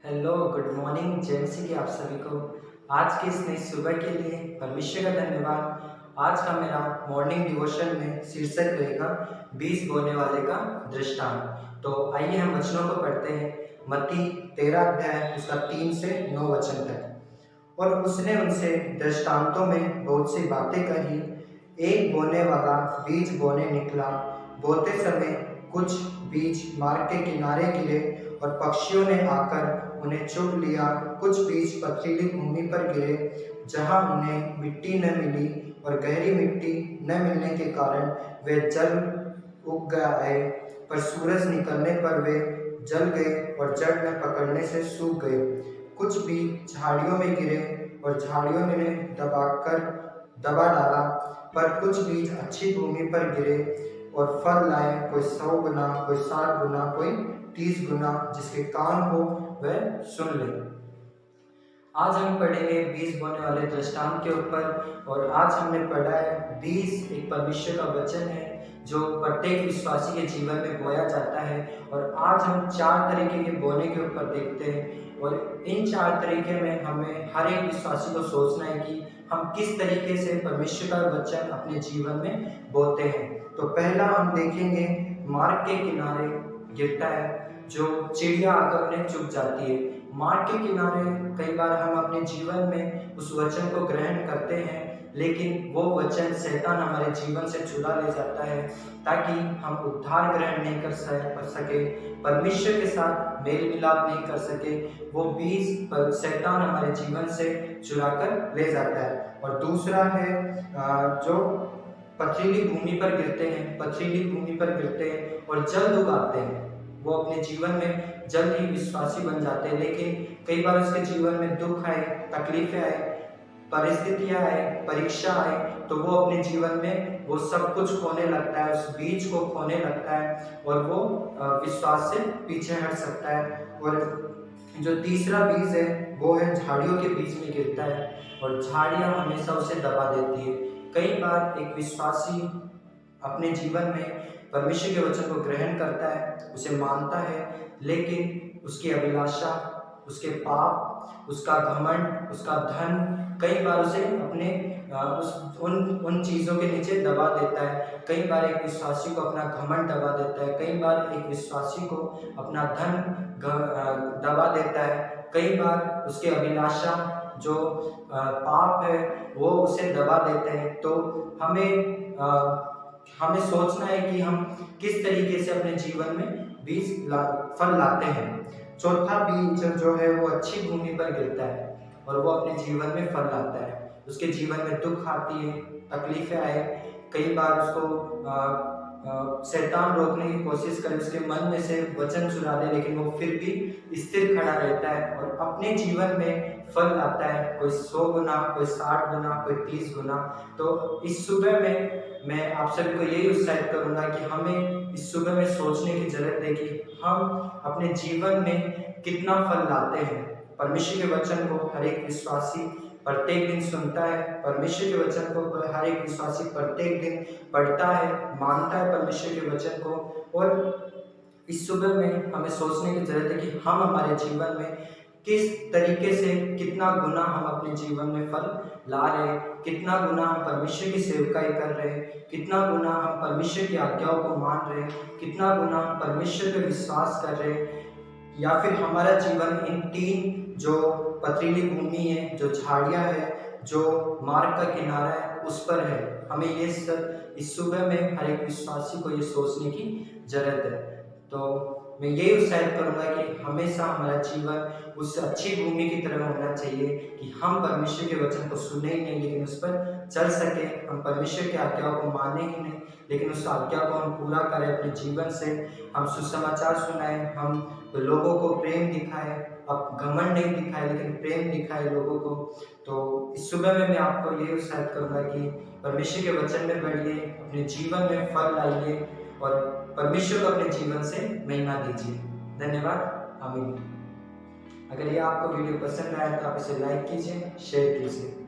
Hello, good morning जय मसीह की आप सभी को। आज की इस नई सुबह के लिए परमेश्वर का धन्यवाद। आज का मेरा मॉर्निंग डिवोशन में शीर्षक रहेगा बीज बोने वाले का दृष्टांत। तो आइए हम वचनों को पढ़ते हैं। मत्ती 13 अध्याय उसका 3 से 9 वचन तक। और उसने उनसे दृष्टांतों में बहुत सी बातें कही। एक बोने वाला बीज बोने निकला। बोते समय कुछ बीज मार्ग के किनारे गिरे और पक्षियों ने आकर उन्हें चुग लिया। कुछ बीज पथरीली भूमि पर गिरे, जहां उन्हें मिट्टी न मिली और गहरी मिट्टी न मिलने के कारण वे जल उग आए, पर सूरज निकलने पर वे जल गए और जड़ में पकड़ने से सूख गए। कुछ बीज झाड़ियों में गिरे और झाड़ियों ने दबा डाला, पर कुछ बीज अच्छी भूमि पर गिरे और फल लाए, कोई 100 गुना, कोई 60 गुना, कोई 30 गुना। जिसके कान हो वह सुन ले। आज हम पढ़ेंगे बीज बोने वाले दृष्टांत के ऊपर। और आज हमने पढ़ा है बीज एक परमेश्वर का वचन है जो प्रत्येक विश्वासी के जीवन में बोया जाता है। और आज हम 4 तरीके के बोने के ऊपर देखते हैं। और इन 4 तरीके में हमें हर एक विश्वासी को सोचना है कि हम किस तरीके से परमेश्वर का वचन अपने जीवन में बोते हैं। तो पहला हम देखेंगे, मार्ग के किनारे गिरता है, जो चिड़िया आकर उन्हें चुग जाती है। मार्ग के किनारे कई बार हम अपने जीवन में उस वचन को ग्रहण करते हैं, लेकिन वो वचन शैतान हमारे जीवन से चुरा ले जाता है, ताकि हम उद्धार ग्रहण नहीं कर सके, परमेश्वर के साथ मेल मिलाप नहीं कर सके। वो बीज शैतान हमारे जीवन से चुरा कर ले जाता है। और दूसरा है जो पथरीली भूमि पर गिरते हैं, पथरीली भूमि पर गिरते हैं और जल्द उगाते हैं। वो अपने जीवन में जल्द ही विश्वासी बन जाते हैं, लेकिन कई बार उसके जीवन में दुख आए, तकलीफें आए, परिस्थितियां आए, परीक्षा आए, तो वो अपने जीवन में वो सब कुछ खोने लगता है, उस बीज को खोने लगता है और वो विश्वास से पीछे हट सकता है। और जो तीसरा बीज है वो है झाड़ियों के बीच में गिरता है और झाड़ियां हमेशा उसे दबा देती है। कई बार एक विश्वासी अपने जीवन में परमेश्वर के वचन को ग्रहण करता है, उसे मानता है, लेकिन उसकी अभिलाषा, उसके पाप, उसका घमंड, उसका धन कई बार उसे अपने उन चीज़ों के नीचे दबा देता है। कई बार एक विश्वासी को अपना घमंड दबा देता है, कई बार एक विश्वासी को अपना धन दबा देता है, कई बार उसके अभिलाषा जो पाप है वो उसे दबा देते हैं। तो हमें सोचना है कि हम किस तरीके से अपने जीवन में फल लाते हैं। चौथा बीज जो है वो अच्छी भूमि पर गिरता है और वो अपने जीवन में फल लाता है। उसके जीवन में दुख आती है, तकलीफें आए, कई बार उसको शैतान रोकने की कोशिश करे, उसके मन में से वचन चुरा ले, लेकिन वो फिर भी स्थिर खड़ा रहता है और अपने जीवन में फल लाता है, कोई 100 गुना, कोई 60 गुना, कोई 30 गुना। तो इस सुबह में मैं आप सभी को यही उत्साहित करूंगा कि हमें इस सुबह में सोचने की जरूरत है कि हम अपने जीवन में कितना फल लाते हैं। परमेश्वर के वचन को हर एक विश्वासी प्रत्येक दिन सुनता है, परमेश्वर के वचन को हर एक विश्वासी प्रत्येक दिन पढ़ता है, मानता है परमेश्वर के वचन को। और इस सुबह में हमें सोचने की जरूरत है कि हम हमारे जीवन में किस तरीके से कितना गुना हम अपने जीवन में फल ला रहे हैं, कितना गुना हम परमेश्वर की सेवकाई कर रहे हैं, कितना गुना हम परमेश्वर की आज्ञाओं को मान रहे हैं, कितना गुना हम परमेश्वर पे विश्वास कर रहे हैं, या फिर हमारा जीवन इन 3 जो पथरीली भूमि है, जो झाड़ियाँ है, जो मार्ग का किनारा है, उस पर है। हमें ये सब इस सुबह में हर एक विश्वासी को ये सोचने की जरूरत है। तो मैं यही उत्साहित करूंगा कि हमेशा हमारा जीवन उस अच्छी भूमि की तरह होना चाहिए कि हम परमेश्वर के वचन को सुने ही नहीं, लेकिन उस पर चल सके। हम परमेश्वर की आज्ञाओं को माने ही नहीं, लेकिन उस आज्ञा को हम पूरा करें अपने जीवन से। हम सुसमाचार सुनाएं, हम लोगों को प्रेम दिखाएं, अब घमंड नहीं दिखाए लेकिन प्रेम दिखाए लोगों को। तो इस सुबह में मैं आपको ये उत्साहित करूंगा कि परमेश्वर के वचन में बढ़िए, अपने जीवन में फल लाइए और परमेश्वर को अपने जीवन से महिमा दीजिए। धन्यवाद। आमीन। अगर ये आपको वीडियो पसंद आया तो आप इसे लाइक कीजिए, शेयर कीजिए।